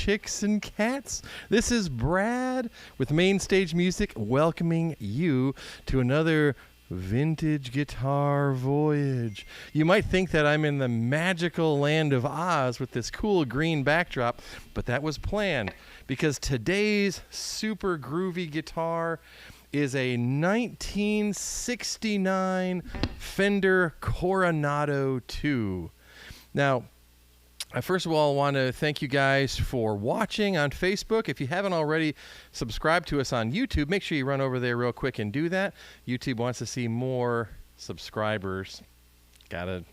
chicks and cats. This is Brad with Mainstage Music welcoming you to another vintage guitar voyage. You might think that I'm in the magical land of Oz with this cool green backdrop, but that was planned because today's super groovy guitar is a 1969 Fender Coronado 2. Now, I first of all want to thank you guys for watching on Facebook. If you haven't already subscribed to us on YouTube, make sure you run over there real quick and do that. YouTube wants to see more subscribers. Gotta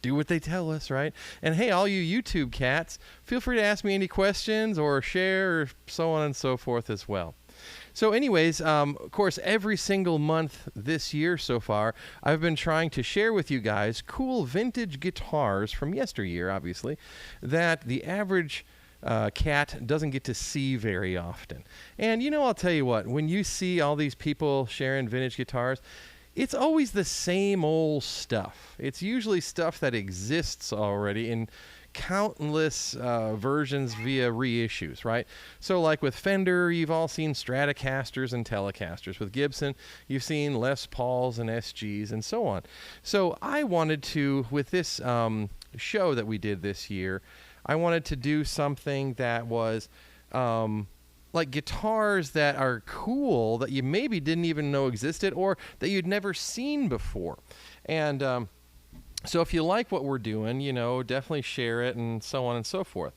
do what they tell us, right? And hey, all you YouTube cats, feel free to ask me any questions or share or so on and so forth as well. So anyways, of course, every single month this year so far, I've been trying to share with you guys cool vintage guitars from yesteryear, obviously, that the average cat doesn't get to see very often. And, you know, I'll tell you what, when you see all these people sharing vintage guitars, it's always the same old stuff. It's usually stuff that exists already in countless versions via reissues, right? So like with Fender, you've all seen Stratocasters and Telecasters. With Gibson, you've seen Les Pauls and SGs and so on. So I wanted to, with this show that we did this year, I wanted to do something that was like guitars that are cool that you maybe didn't even know existed or that you'd never seen before. And so if you like what we're doing, you know, definitely share it and so on and so forth.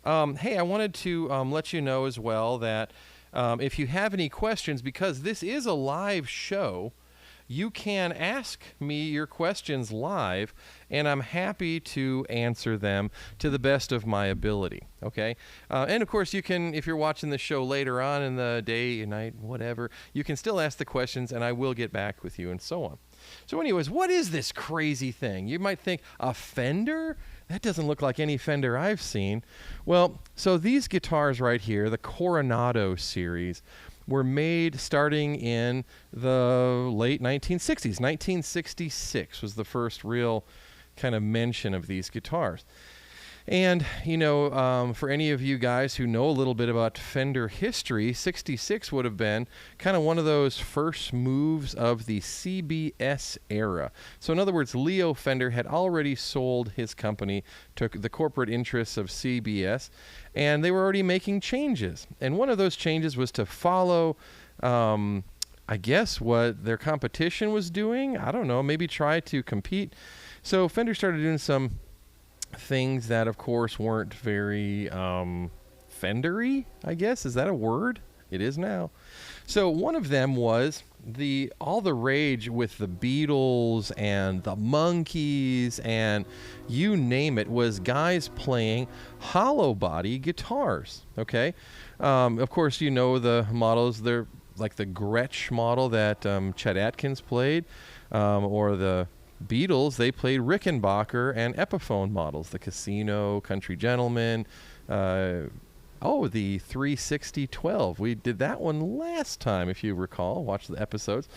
Hey, I wanted to let you know as well that if you have any questions, because this is a live show, you can ask me your questions live, and I'm happy to answer them to the best of my ability, okay? And, of course, you can, if you're watching the show later on in the day, night, whatever, you can still ask the questions, and I will get back with you and so on. So anyways, what is this crazy thing? You might think, a Fender? That doesn't look like any Fender I've seen. Well, so these guitars right here, the Coronado series, were made starting in the late 1960s. 1966 was the first real kind of mention of these guitars. And, you know, for any of you guys who know a little bit about Fender history, 66 would have been kind of one of those first moves of the CBS era. So in other words, Leo Fender had already sold his company to the corporate interests of CBS, and they were already making changes. And one of those changes was to follow, I guess, what their competition was doing. I don't know, maybe try to compete. So Fender started doing some things that, of course, weren't very Fender-y, I guess. Is that a word? It is now. So one of them was all the rage with the Beatles and the Monkees and you name it, was guys playing hollow body guitars, okay? Of course, you know the models. They're like the Gretsch model that Chet Atkins played, or the Beatles, they played Rickenbacker and Epiphone models, the Casino, Country Gentleman, the 360-12. We did that one last time, if you recall, watch the episodes.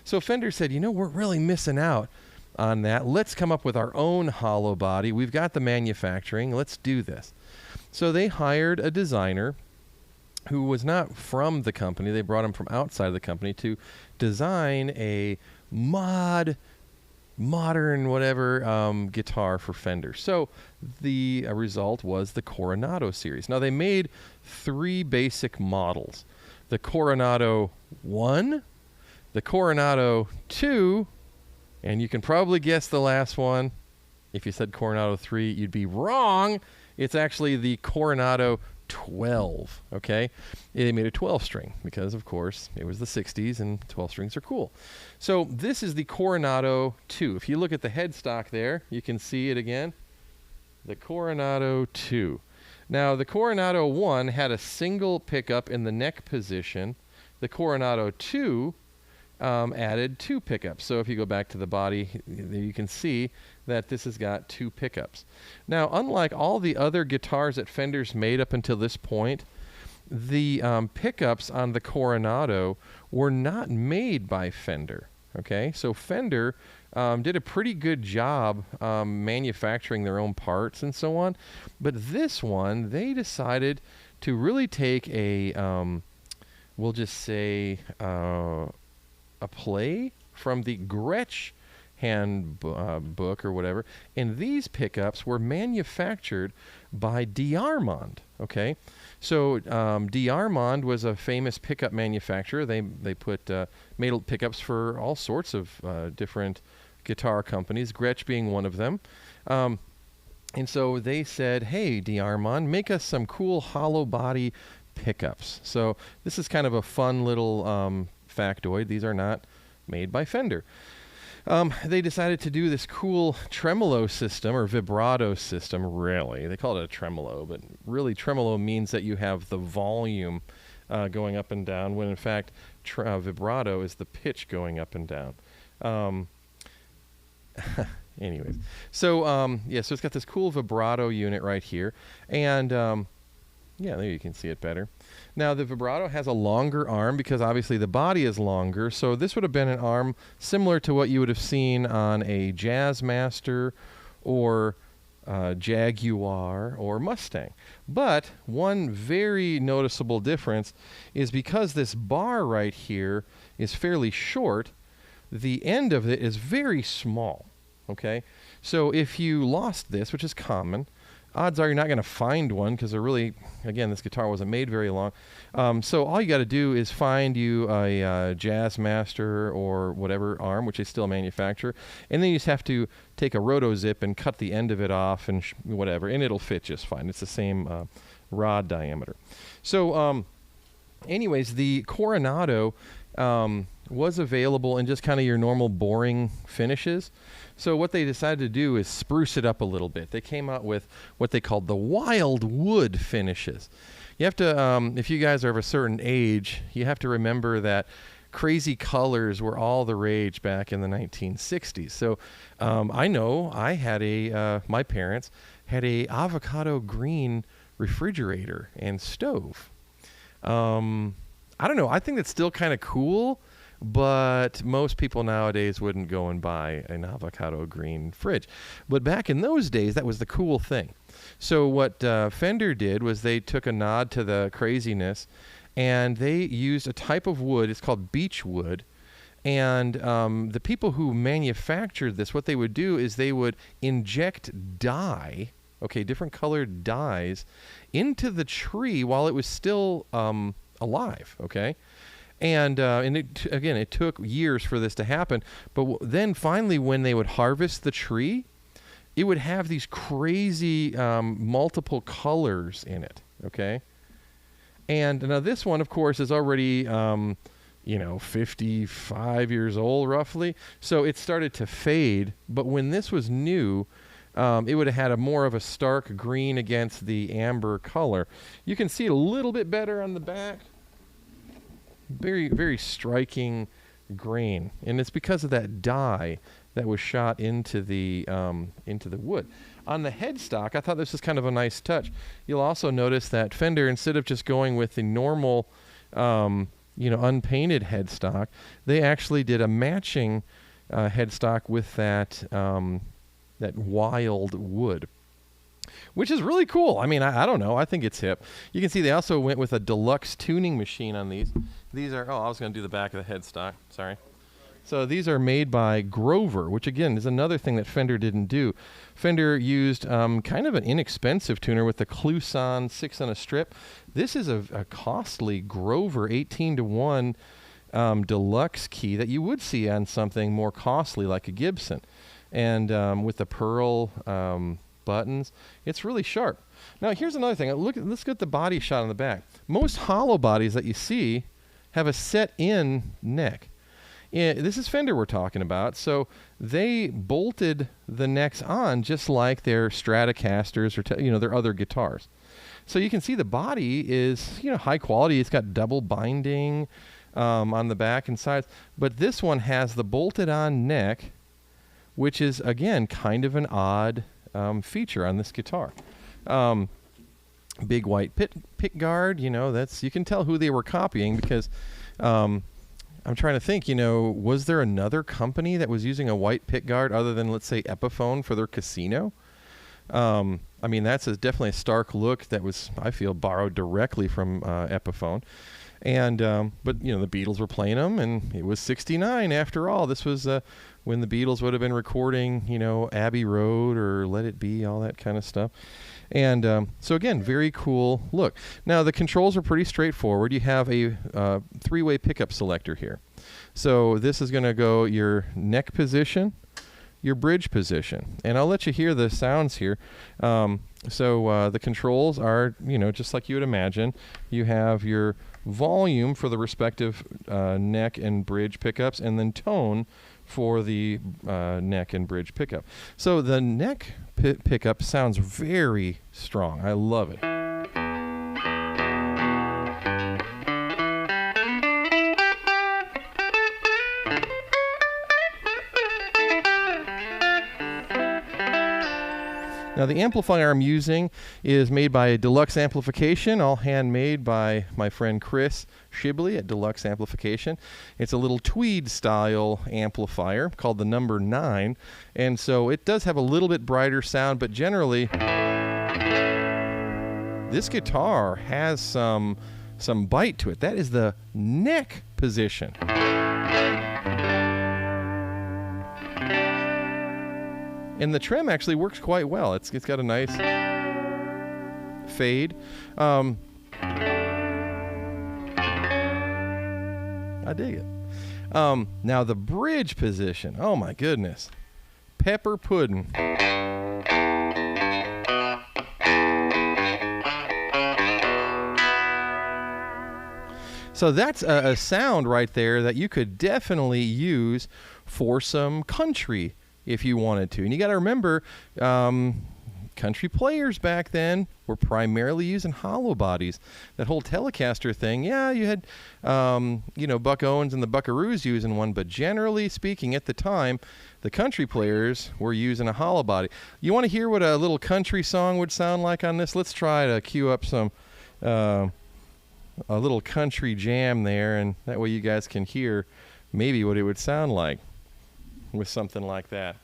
So Fender said, you know, we're really missing out on that. Let's come up with our own hollow body. We've got the manufacturing. Let's do this. So they hired a designer who was not from the company. They brought him from outside the company to design a modern whatever guitar for Fender. So the result was the Coronado series. Now they made three basic models: the Coronado 1, the Coronado 2, and you can probably guess the last one. If you said Coronado 3, you'd be wrong. It's actually the Coronado 12, okay? They made a 12-string because, of course, it was the 60s and 12 strings are cool. So this is the Coronado 2. If you look at the headstock there, you can see it again. The Coronado 2. Now, the Coronado 1 had a single pickup in the neck position. The Coronado 2 added two pickups. So if you go back to the body, you can see that this has got two pickups. Now, unlike all the other guitars that Fender's made up until this point, the pickups on the Coronado were not made by Fender. Okay, so Fender did a pretty good job manufacturing their own parts and so on, but this one they decided to really take a, we'll just say, a play from the Gretsch book or whatever, and these pickups were manufactured by D'Armond. Okay, so D'Armond was a famous pickup manufacturer. They made pickups for all sorts of different guitar companies, Gretsch being one of them. And so they said, hey, D'Armond, make us some cool hollow body pickups. So this is kind of a fun little factoid. These are not made by Fender. They decided to do this cool tremolo system, or vibrato system, really. They call it a tremolo, but really tremolo means that you have the volume going up and down, when in fact vibrato is the pitch going up and down. Anyways, so yeah, so it's got this cool vibrato unit right here, and yeah, there you can see it better. Now the vibrato has a longer arm because obviously the body is longer, so this would have been an arm similar to what you would have seen on a Jazzmaster or Jaguar or Mustang. But one very noticeable difference is because this bar right here is fairly short, the end of it is very small. Okay, so if you lost this, which is common, odds are you're not going to find one because they're really, again, this guitar wasn't made very long. So all you got to do is find you a Jazzmaster or whatever arm, which they still manufacture, and then you just have to take a roto zip and cut the end of it off and whatever, and it'll fit just fine. It's the same rod diameter. So anyways, the Coronado was available in just kind of your normal boring finishes. So what they decided to do is spruce it up a little bit. They came out with what they called the Wildwood finishes. You have to, if you guys are of a certain age, you have to remember that crazy colors were all the rage back in the 1960s. So I know I had my parents had a avocado green refrigerator and stove. I don't know. I think that's still kind of cool, but most people nowadays wouldn't go and buy an avocado green fridge. But back in those days, that was the cool thing. So what Fender did was they took a nod to the craziness, and they used a type of wood. It's called beech wood. And the people who manufactured this, what they would do is they would inject dye, okay, different colored dyes, into the tree while it was still alive, okay? And it took years for this to happen. But then finally, when they would harvest the tree, it would have these crazy multiple colors in it, okay? And now this one, of course, is already, 55 years old, roughly. So it started to fade. But when this was new, it would have had more of a stark green against the amber color. You can see it a little bit better on the back. Very, very striking grain, and it's because of that dye that was shot into the wood. On the headstock, I thought this was kind of a nice touch. You'll also notice that Fender, instead of just going with the normal, unpainted headstock, they actually did a matching headstock with that wild wood, which is really cool. I mean, I don't know. I think it's hip. You can see they also went with a deluxe tuning machine on these. These are, I was going to do the back of the headstock. Sorry. So these are made by Grover, which again is another thing that Fender didn't do. Fender used kind of an inexpensive tuner with the Kluson 6 on a strip. This is a costly Grover 18-to-1 deluxe key that you would see on something more costly like a Gibson. And with the pearl buttons, it's really sharp. Now here's another thing. Let's get the body shot on the back. Most hollow bodies that you see have a set-in neck. This is Fender we're talking about, so they bolted the necks on just like their Stratocasters or their other guitars. So you can see the body is high quality. It's got double binding on the back and sides, but this one has the bolted-on neck, which is again kind of an odd feature on this guitar. Big white pick guard, you can tell who they were copying because I'm trying to think, was there another company that was using a white pickguard other than, let's say, Epiphone for their Casino? I mean, that's definitely a stark look that was, I feel, borrowed directly from Epiphone. And but the Beatles were playing them, and it was '69 after all. This was when the Beatles would have been recording, Abbey Road or Let It Be, all that kind of stuff. And so again, very cool look. Now the controls are pretty straightforward. You have a three-way pickup selector here. So this is going to go your neck position, your bridge position, and I'll let you hear the sounds here. So the controls are, just like you would imagine. You have your volume for the respective neck and bridge pickups, and then tone for the neck and bridge pickup. So the neck pickup sounds very strong. I love it. Now the amplifier I'm using is made by Deluxe Amplification, all handmade by my friend Chris Shibley at Deluxe Amplification. It's a little tweed style amplifier called the number 9, and so it does have a little bit brighter sound, but generally this guitar has some bite to it. That is the neck position. And the trim actually works quite well. It's got a nice fade. I dig it. Now the bridge position. Oh my goodness. Pepper pudding. So that's a sound right there that you could definitely use for some country if you wanted to. And you got to remember, country players back then were primarily using hollow bodies. That whole Telecaster thing, yeah, you had, Buck Owens and the Buckaroos using one, but generally speaking, at the time, the country players were using a hollow body. You want to hear what a little country song would sound like on this? Let's try to cue up a little country jam there, and that way you guys can hear maybe what it would sound like with something like that.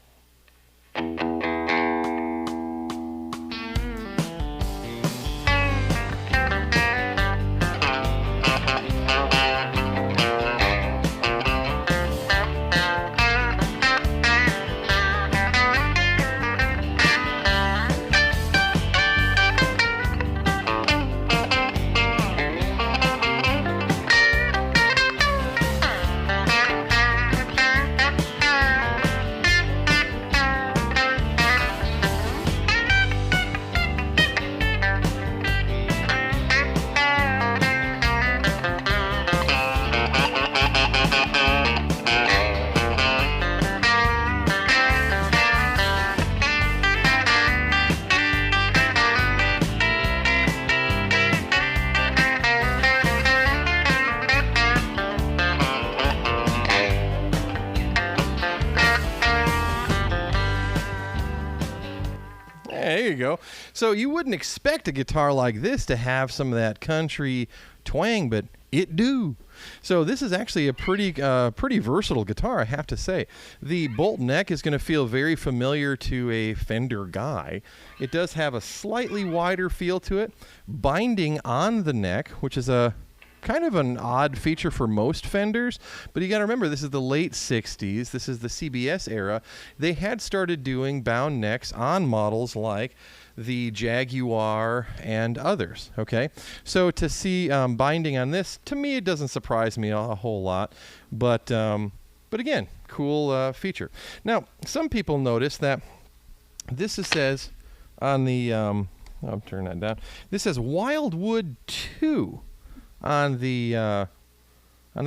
There you go. So you wouldn't expect a guitar like this to have some of that country twang, but it do. So this is actually a pretty versatile guitar, I have to say. The bolt neck is going to feel very familiar to a Fender guy. It does have a slightly wider feel to it. Binding on the neck, which is a kind of an odd feature for most Fenders, but you got to remember, this is the late 60s. This is the CBS era. They had started doing bound necks on models like the Jaguar and others. Okay, so to see binding on this, to me, it doesn't surprise me a whole lot, but again, cool feature. Now, some people notice that this says on the I'll turn that down. This says Wildwood 2 on the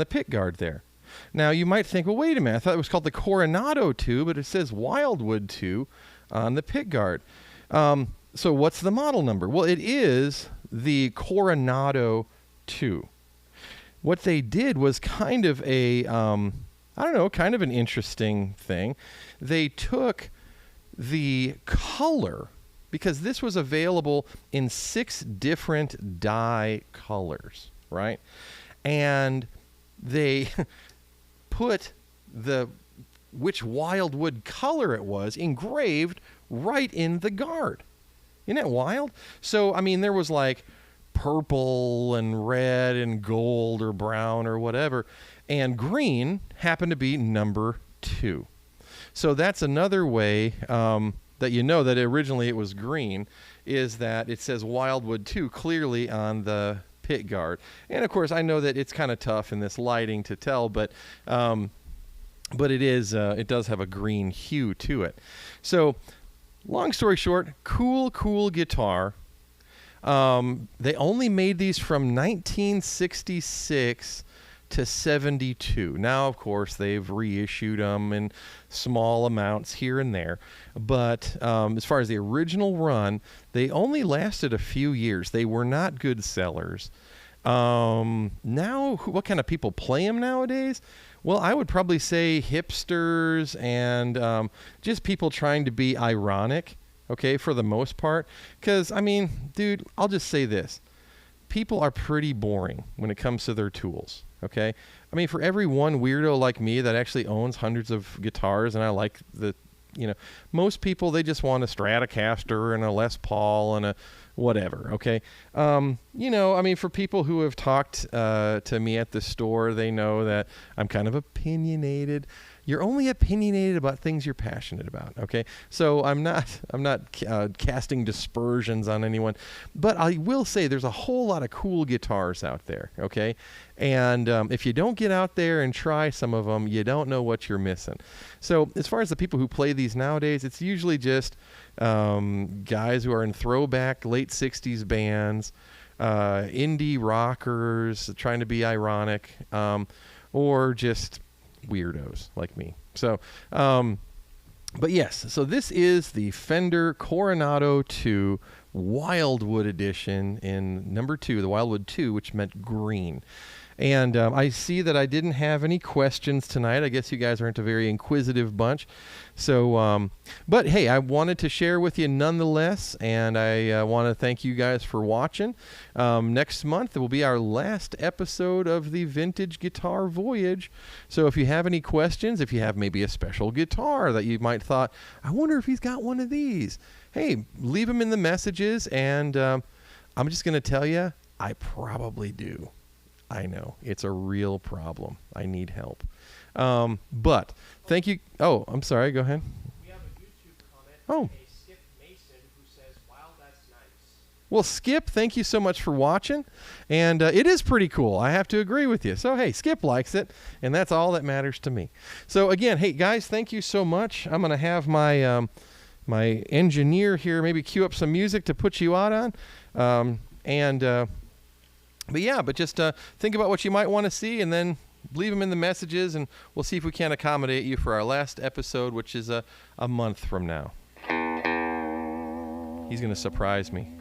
pick guard there. Now you might think, well, wait a minute, I thought it was called the Coronado 2, but it says Wildwood 2 on the pick guard. So what's the model number? Well, it is the Coronado 2. What they did was kind of a, kind of an interesting thing. They took the color, because this was available in 6 different dye colors, right? And they put which Wildwood color it was engraved right in the guard. Isn't that wild? So, I mean, there was like purple and red and gold or brown or whatever, and green happened to be number 2. So that's another way that you know that originally it was green, is that it says Wildwood 2 clearly on the pit guard. And of course, I know that it's kind of tough in this lighting to tell, but it is it does have a green hue to it. So long story short, cool guitar. They only made these from 1966 to 72. Now, of course, they've reissued them in small amounts here and there. But as far as the original run, they only lasted a few years. They were not good sellers. Now, what kind of people play them nowadays? Well, I would probably say hipsters and just people trying to be ironic, okay, for the most part. Because, I mean, dude, I'll just say this. People are pretty boring when it comes to their tools, okay? I mean, for every one weirdo like me that actually owns hundreds of guitars, and I like most people, they just want a Stratocaster and a Les Paul and a whatever, okay? I mean, for people who have talked to me at the store, they know that I'm kind of opinionated. You're only opinionated about things you're passionate about, okay? So I'm not casting dispersions on anyone, but I will say there's a whole lot of cool guitars out there, okay? And if you don't get out there and try some of them, you don't know what you're missing. So as far as the people who play these nowadays, it's usually just guys who are in throwback late 60s bands, indie rockers trying to be ironic, or just weirdos like me. So, but yes, so this is the Fender Coronado 2 Wildwood edition in number 2, the Wildwood 2, which meant green. And I see that I didn't have any questions tonight. I guess you guys aren't a very inquisitive bunch. So, but hey, I wanted to share with you nonetheless, and I want to thank you guys for watching. Next month will be our last episode of the Vintage Guitar Voyage. So if you have any questions, if you have maybe a special guitar that you might thought, I wonder if he's got one of these, hey, leave them in the messages, and I'm just going to tell you, I probably do. I know. It's a real problem. I need help. But thank you. Oh, I'm sorry. Go ahead. We have a YouTube comment from a Skip Mason who says, wow, that's nice. Well, Skip, thank you so much for watching. And it is pretty cool. I have to agree with you. So, hey, Skip likes it, and that's all that matters to me. So, again, hey, guys, thank you so much. I'm going to have my my engineer here maybe cue up some music to put you out on. But just think about what you might want to see, and then leave them in the messages, and we'll see if we can accommodate you for our last episode, which is a month from now. He's going to surprise me.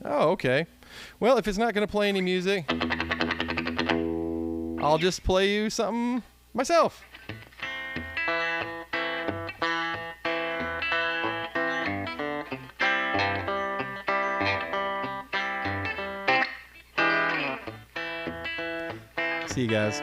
Oh, okay. Well, if it's not going to play any music, I'll just play you something myself. See you guys.